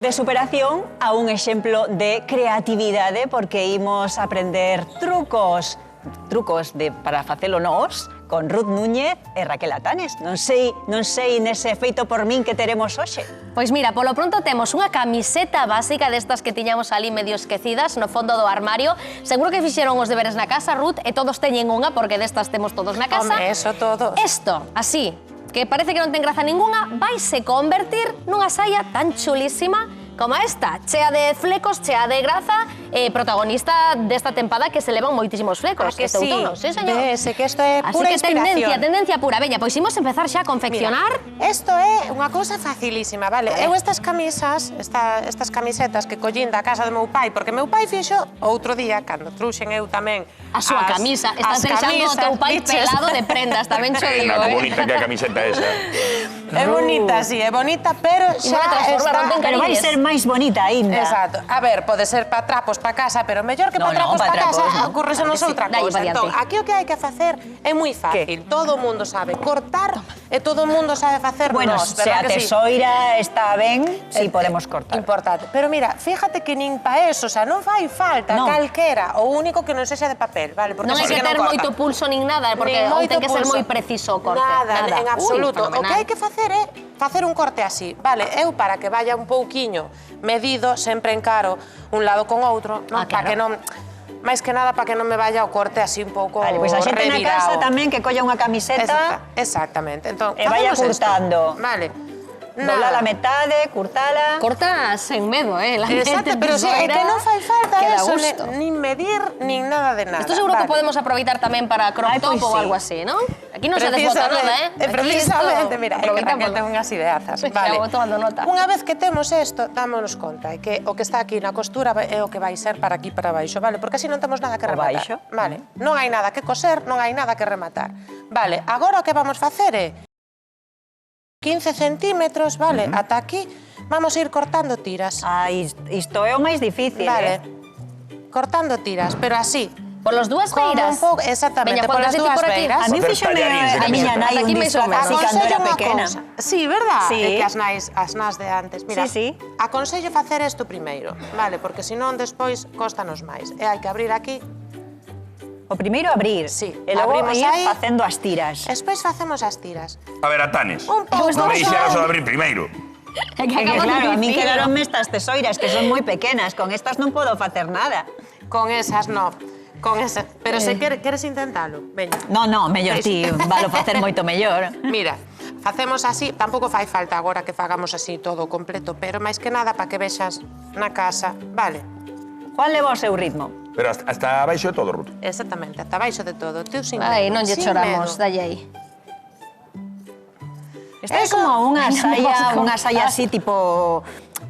De superación a un exemplo de creatividade porque imos aprender trucos para facelo nós con Ruth Núñez e Raquel Atanes. Non sei nese feito por min que teremos hoxe. Pois mira, polo pronto temos unha camiseta básica destas que tiñamos ali medio esquecidas no fondo do armario. Seguro que fixeron os deberes na casa, Ruth, e todos teñen unha porque destas temos todos na casa. Home, eso todos. Isto, así, que parece que non ten graza ninguna, vaise convertir nunha saia tan chulísima como esta, chea de flecos, chea de graza, protagonista desta tempada que se levan moitísimos flecos. Que sí, sí, señor. Vese que isto é pura inspiración. inspiración. Tendencia pura. Veña, pois imos empezar xa a confeccionar. Isto é unha cousa facilísima, vale? Eu estas camisas, estas camisetas que collín da casa do meu pai, porque meu pai fixo outro día, cando trouxen eu tamén a súa camisa. Estás deixando o teu pai pelado de prendas, tamén xo digo. Que bonita que a camiseta esa. É bonita, sí, é bonita, pero xa está... Pero vai ser máis bonita aínda. Exacto. A ver, pode ser para trapos para casa, pero mellor que para trapos para casa, ocurresenos outra cousa. Entón, aquí o que hai que facer é moi fácil. Todo o mundo sabe cortar e todo o mundo sabe facer Bueno, se a tesoira está ben, si podemos cortar. Importante. Pero mira, fíjate que nin pa eso, o sea, non fai falta calquera, o único que non sexa de papel, vale? Non hai que ter moito pulso nin nada, porque ten que ser moi preciso o corte. Nada, en absoluto. O que hai que facer é facer un corte así, vale? Eu, para que vaya un pouquiño medido, sempre encaro un lado con outro, para que non... máis que nada para que non me vaya o corte así un pouco revirado. Pois a xente na casa tamén que colla unha camiseta... Exactamente. Entón, e vaya curtando. Vale. Dobla a metade, curtala... Corta sen medo, Exacto, pero é que non fai falta eso, nin medir, nin nada de nada. Isto seguro que podemos aproveitar tamén para crop top ou algo así, non? Aquí non se desbota nada, Precisamente, mira, é que Raquel ten unhas ideazas. Vale. Tomando nota. Unha vez que temos isto, dámonos conta que o que está aquí na costura é o que vai ser para aquí para baixo, vale? Porque así non temos nada que rematar. Vale, non hai nada que coser, non hai nada que rematar. Vale, agora o que vamos facer é 15 centímetros, vale, ata aquí, vamos a ir cortando tiras. Isto é o máis difícil, Vale, cortando tiras, pero así. Polas dúas beiras? Exactamente, polas dúas beiras. A mí fíxome a miña nai un disco así cando era pequena. Sí, verdad? É que as nais de antes. Mira, aconsello facer isto primeiro, vale, porque senón despois costanos máis. E hai que abrir aquí. O primeiro abrir, e logo ir facendo as tiras. Despois facemos as tiras. A ver, Atanes, non me dixeras o de abrir primeiro. Claro, a mí quedaronme estas tesoiras que son moi pequenas, con estas non podo facer nada. Con esas non. Con esas, pero se queres intentalo, veña. Non, mellor ti, valo facer moito mellor. Mira, facemos así, tampouco fai falta agora que fagamos así todo completo, pero máis que nada para que vexas na casa, vale? Juan leva o seu ritmo. Pero hasta baixo de todo, Ruth. Exactamente, hasta baixo de todo. Tú sin medo. Ai, non lle choramos, dalle aí. Esta é como unha saia así tipo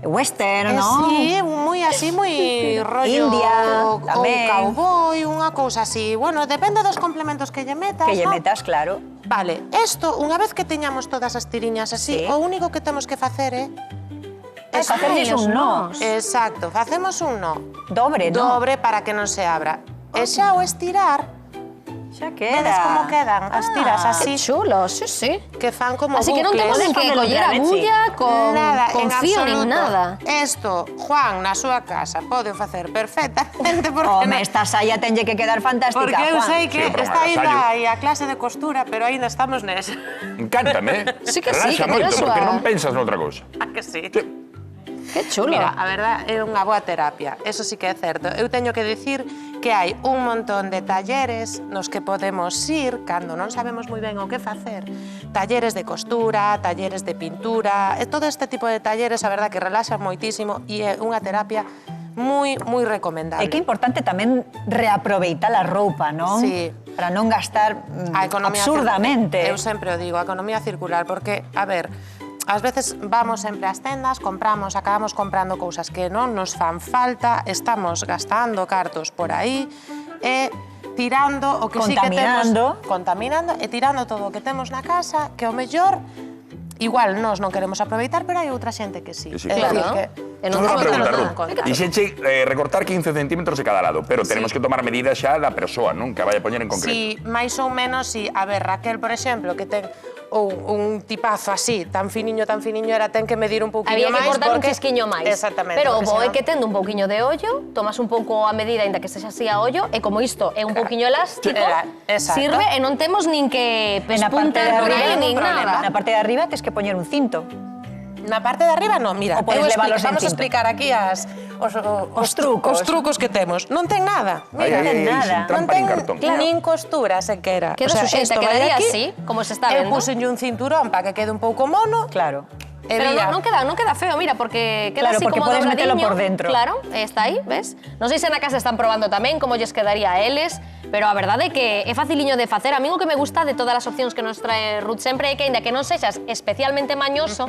western, non? Sí, moi así, moi rollo... India, tamén. Cowboy, unha cousa así. Bueno, depende dos complementos que lle metas, Que lle metas, claro. Vale, isto, unha vez que teñamos todas as tiriñas así, o único que temos que facer é... Facerles un nó. Exacto, facemos un nó. Dobre, non? Dobre para que non se abra. E xa o estirar, xa queda. vedes como quedan as tiras así? Que chulo, sí. Que fan como Así que non temos nin que coller agulla con fío nin nada. Isto, Juan, na súa casa, pode facer perfectamente porque... Home, esta saia tenlle que quedar fantástica, Porque eu Juan. sei que está aí a clase de costura, pero aínda estamos nesa. Encántame, Sí que sí, que relaxa moito, ten a porque súa- non pensas noutra cousa. A que sí? Que chulo. Mira, a verdad é unha boa terapia, eso sí que é certo. Eu teño que dicir que hai un montón de talleres nos que podemos ir cando non sabemos moi ben o que facer. Talleres de costura, talleres de pintura, e todo este tipo de talleres, a verdad que relaxan moitísimo e é unha terapia moi recomendable. É que é importante tamén reaproveitar a roupa, non? Sí. Para non gastar absurdamente. Eu sempre o digo, a economía circular, porque, a ver, ás veces vamos sempre ás tendas, acabamos comprando cousas que non nos fan falta, estamos gastando cartos por aí e tirando o que sí que temos... Contaminando e tirando todo o que temos na casa, que o mellor... Igual nós non queremos aproveitar, pero hai outra xente que sí. Claro. Unha pregunta, Ruth. Dixeche recortar 15 centímetros de cada lado, pero tenemos que tomar medidas xa da persoa, non? Que a vai a poñer en concreto. Si, máis ou menos, si. A ver, Raquel, por exemplo, que ten un tipazo así, tan finiño, era ten que medir un pouquiño Había máis. que cortar un chisquiño máis. Exactamente. Pero o porque bo é senón- que tendo un pouquiño de ollo, tomas un pouco a medida, ainda que sexa así a ollo, e como isto é un pouquiño elástico, Exacto. sirve e non temos nin que En la parte pespuntas de por arriba aí, nin ningún problema. nada. Na parte de arriba tens que poñer un cinto. Na parte de arriba, non, mira, O podes levalos en vamos a cinto. explicar aquí os trucos que temos. Non ten nada. Ai, Mira, ai, ai, nada. sin non trampa ten nin cartón. nin costura sequera. Queda suxeita, esto vai quedaría aquí, así, como se está Eu vendo. puxenlle un cinturón para que quede un pouco mono. Claro. e Pero vía- non queda feo, mira, porque queda Claro, así porque como podes metelo dobradiño. por dentro. Claro, está aí, ves? Non sei se na casa están probando tamén como lles quedaría a eles, pero a verdade é que é faciliño de facer. A mí o que me gusta de todas as opcións que nos trae Ruth sempre é que, aínda que non sexas especialmente mañoso,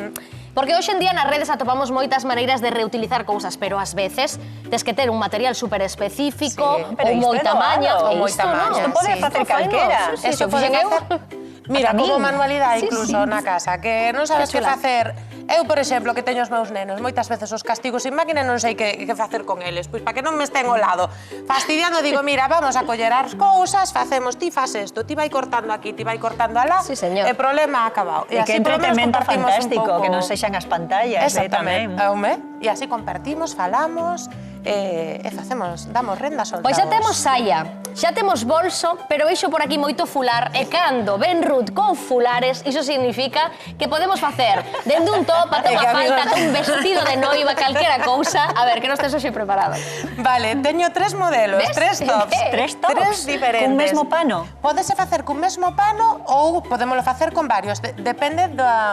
porque hoxe en día nas redes atopamos moitas maneiras de reutilizar cousas, pero ás veces tes que ter un material super específico, Sí, pero ou isto é moita maña, doado. e Ou moita isto non. maña, Isto pode sí. facer Isto fai calquera. non, sí, Eso isto pode fixen eu. facer. Mira, Ata como min. manualidade Sí, incluso sí. na casa, que non sabes Qué que chula. facer. Eu, por exemplo, que teño os meus nenos, moitas veces os castigos sin máquina non sei que facer con eles. Pois para que non me estén ao lado fastidiando, digo, mira, vamos a coller as cousas, facemos, ti fas isto, ti vai cortando aquí, ti vai cortando alá. Sí, señor. E problema acabado. E que así polo menos entretemento compartimos un fantástico, pouco- que non sexan as pantallas, Exactamente. tamén. Home, e así compartimos, falamos, e facemos, damos renda soltados. Pois xa temos saia, xa temos bolso, pero veixo por aquí moito fular, e cando ven Ruth con fulares, iso significa que podemos facer dende un top ata É que, unha amigos- falta, ata un vestido de noiva, calquera cousa. A ver, que non estés hoxe preparado. Vale, teño tres modelos, Ves? tres tops. Tres tops? Tres diferentes. Cun mesmo pano? Pódese facer cun mesmo pano ou podémolo facer con varios. Depende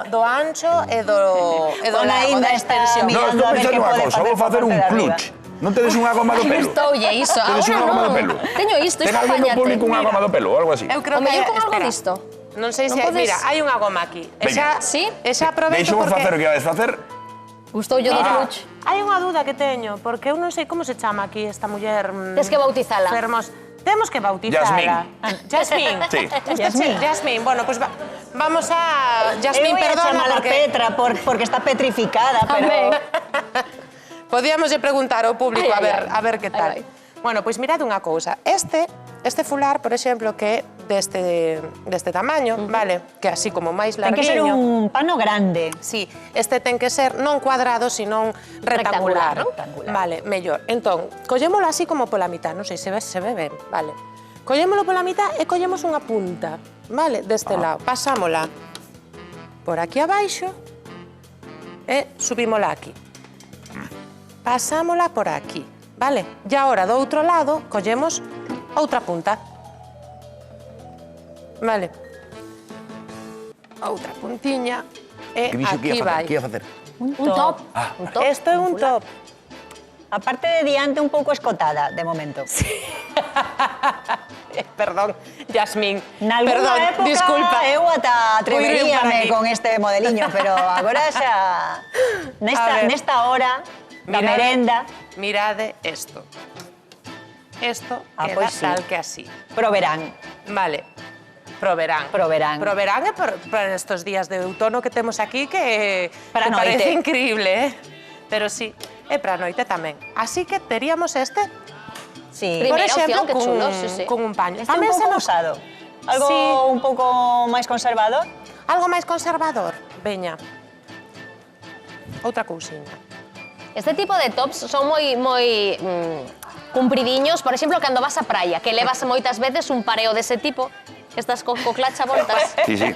do ancho e do Bueno, largo, aínda da está extensión. mirando. No, estou a ver pensando que unha pode cousa, facer vou por facer un parte de arriba. clutch. Non tedes unha goma do pelo? Gustoulle iso. Tedes unha Agora goma do non. pelo? Teño isto, Ten isto alguén no apáñate. público unha goma do pelo ou algo así? Eu creo O que mellor hai- con algo espera. disto. Non sei se Non hai, podes- mira, hai unha goma aquí. E Veña. xa, Sí? e xa aproveito Deixamos porque facer o que vades facer. Gustoulle do Ah. clutch. hai unha dúda que teño, porque eu non sei como se chama aquí esta muller. Tes que bautizala. Temos que bautizala. Jasmine. Sí. Jasmine. Bueno, pues vamos a... Jasmine, Eu ia perdona, chamala porque... Petra porque está petrificada, pero... Amén. Podíamos preguntar ao público Ai, ai, a ver que ai, tal. ai. Bueno, pois mirad unha cousa. Este fular, por exemplo, que é deste tamaño, vale? Que así como máis Ten que ser larguiño. un pano grande. Sí, este ten que ser non cuadrado, sino rectangular. Rectangular, ¿no? Rectangular. Vale, mellor. Entón, collémolo así como pola mitad, non sei se ve ben, vale. Collémolo pola mitad e collemos unha punta, vale, deste lado. Pasámola por aquí abaixo e subímola aquí. Pasámola por aquí, vale? E agora, do outro lado, collemos outra punta. Vale. Outra puntiña e Que dixo que aquí ia facer? vai. Que ia facer? Un top. Ah. Un top. Esto é un top. A parte de diante un pouco escotada, de momento. Perdón, Jasmine. Nalgúna Perdón, época disculpa. eu ata Vou ir por atreveríame aquí. con este modeliño, pero agora xa... A ver. Nesta hora da Mirade- merenda, Mirade esto. Esto Ah, queda pois sí. tal que así. proverán. Vale. Proverán. Proverán. Proverán é por estos días de outono que temos aquí que Para me noite. parece increíble, Pero sí, é para noite tamén. Así que teríamos este, Sí. Primeira por exemplo, opción, que chulo, sí, sí. con un paño. Este un pouco usado. Algo Sí. un pouco máis conservador. Algo máis conservador. Veña. Outra cousiña. Este tipo de tops son moi cumpridiños, por exemplo, cando vas á praia, que levas moitas veces un pareo dese tipo, que estás co clacha voltas. Sí, sí.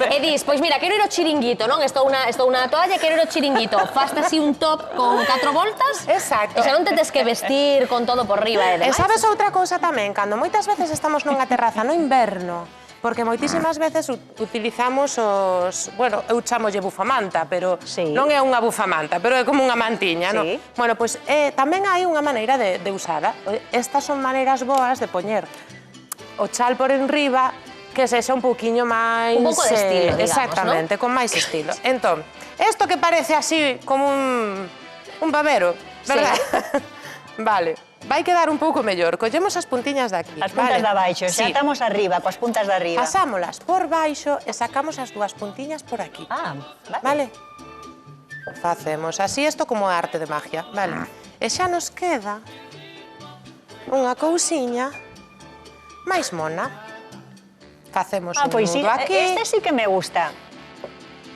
E dis, pois mira, quero ir ao chiringuito, non? Estou na toalla, quero ir ao chiringuito. Faste así un top con 4 voltas. Exacto. E xa non te tes que vestir con todo por riba e E demais. sabes outra cousa tamén? Cando moitas veces estamos nunha terraza no inverno, porque moitísimas veces utilizamos os... Bueno, eu chamolle bufamanta, pero Sí. non é unha bufamanta, pero é como unha mantiña, non? Sí. Bueno, pois tamén hai unha maneira de usada. Estas son maneiras boas de poñer o chal por enriba que sexa un pouquiño máis... Un pouco de estilo, digamos, exactamente, con máis estilo. Entón, isto que parece así como un babero, verdad? Vale, vai quedar un pouco mellor. Collemos as puntiñas de aquí. As puntas vale? de abaixo, xa Sí. estamos arriba, coas puntas de arriba. Pasámolas por baixo e sacamos as dúas puntiñas por aquí. Ah, vale. Vale? Facemos así, isto como arte de magia, vale? E xa nos queda unha cousiña máis mona. Facemos Ah, un pois sí, nudo aquí. este sí que me gusta.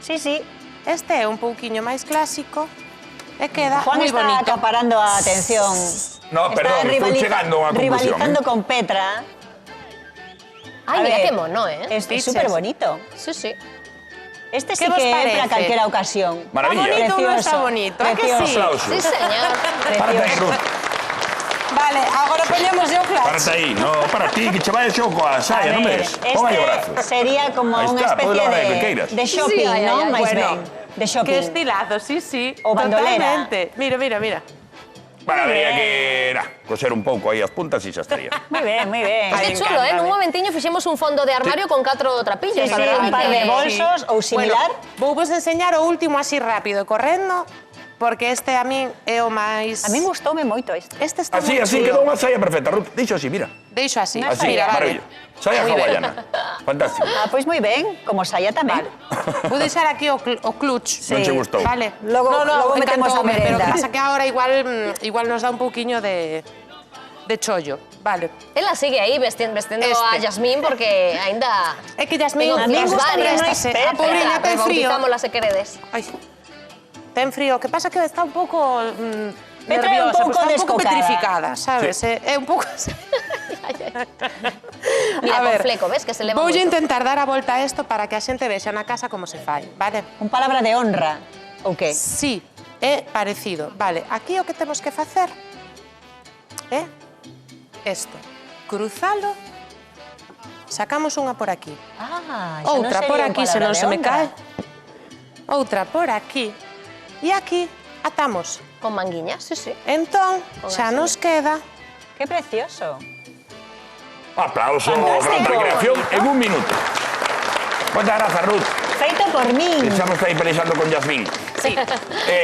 Sí, sí. Este é un pouquiño máis clásico e queda Juan moi está bonito. acaparando a atención. No, Está perdón, estoy llegando a una conclusión. Rivalizando con Petra. Ay, A mira ver, qué mono, ¿eh? Es Piches. súper bonito. Sí, sí. Este sí ¿Qué vos que es para parece? cualquier ocasión. Maravilla. Está bonito, no está Precioso, bonito, ¿a que precioso. sí? Aplausos. Sí, señor. Párate aí, Precioso. Ruth. Vale, agora poñemos o clutch. Párate aí. No, para ti, que che vai xo coa A saia, non ver, ves? Pon aí o brazo. sería como Ahí una está, podes especie levar o que queiras. de shopping, Sí, ay, ¿no? ay, ay. Mais Bueno, ben, de shopping. Que estilazo, sí, sí. O bandolera. Totalmente. Mira, mira, mira. Bueno, Muy habría bien. que coser un pouco aí as puntas e xa estaría. Muy bien, muy bien. Ay, Qué chulo, ¿eh? En un momentiño fixemos un fondo de armario con 4 trapillos. Sí, la sí, verdad un par que- de bolsos ou similar. Bueno, vou vos enseñar o último así rápido, correndo, porque este a min é o máis... A min gustoume moito isto. Este está Así, moi así, chulo. quedou unha saia perfecta. Ruth, dixo así, mira. Deixo así. Una Así, Mira, maravilla. Saia Muy ben. hawaiana. Fantástico. Ah, pois moi ben, como saia tamén. Vou deixar aquí o clutch. Non che gustou? Vale. Logo metemos a encantoume, Pero merenda. que pasa que ahora igual nos da un pouquiño de chollo. Vale. Ela sigue aí vestindo a Este. Yasmín porque ainda... É que Yasmín, A min as gústame varias, máis a pobriña ten frío. Rebautizámola se queredes. Ai, ten frío. O que pasa que está un pouco Petra é un nerviosa, pouco está un pouco descocada. petrificada, sabes? É un pouco así. Mira, A con ver, fleco, ves que se leva Voulle moito. intentar dar a volta a isto para que a xente vexa na casa como se fai, vale? Un palabra de honra, ou que? Sí, é parecido. Vale, aquí o que temos que facer é isto. Cruzalo, sacamos unha por aquí. Ah, xa Outra non por sería un aquí, se palabra non de se me honra. cae. Outra por aquí. E aquí atamos. Con manguiñas, sí, sí. Entón, Con xa así. nos queda... Qué precioso. Aplauso, Fantástico. gran recreación en un minuto. Moitas grazas, Ruth. Feito por min. Estamos aí pelexando con Yasmín. Sí.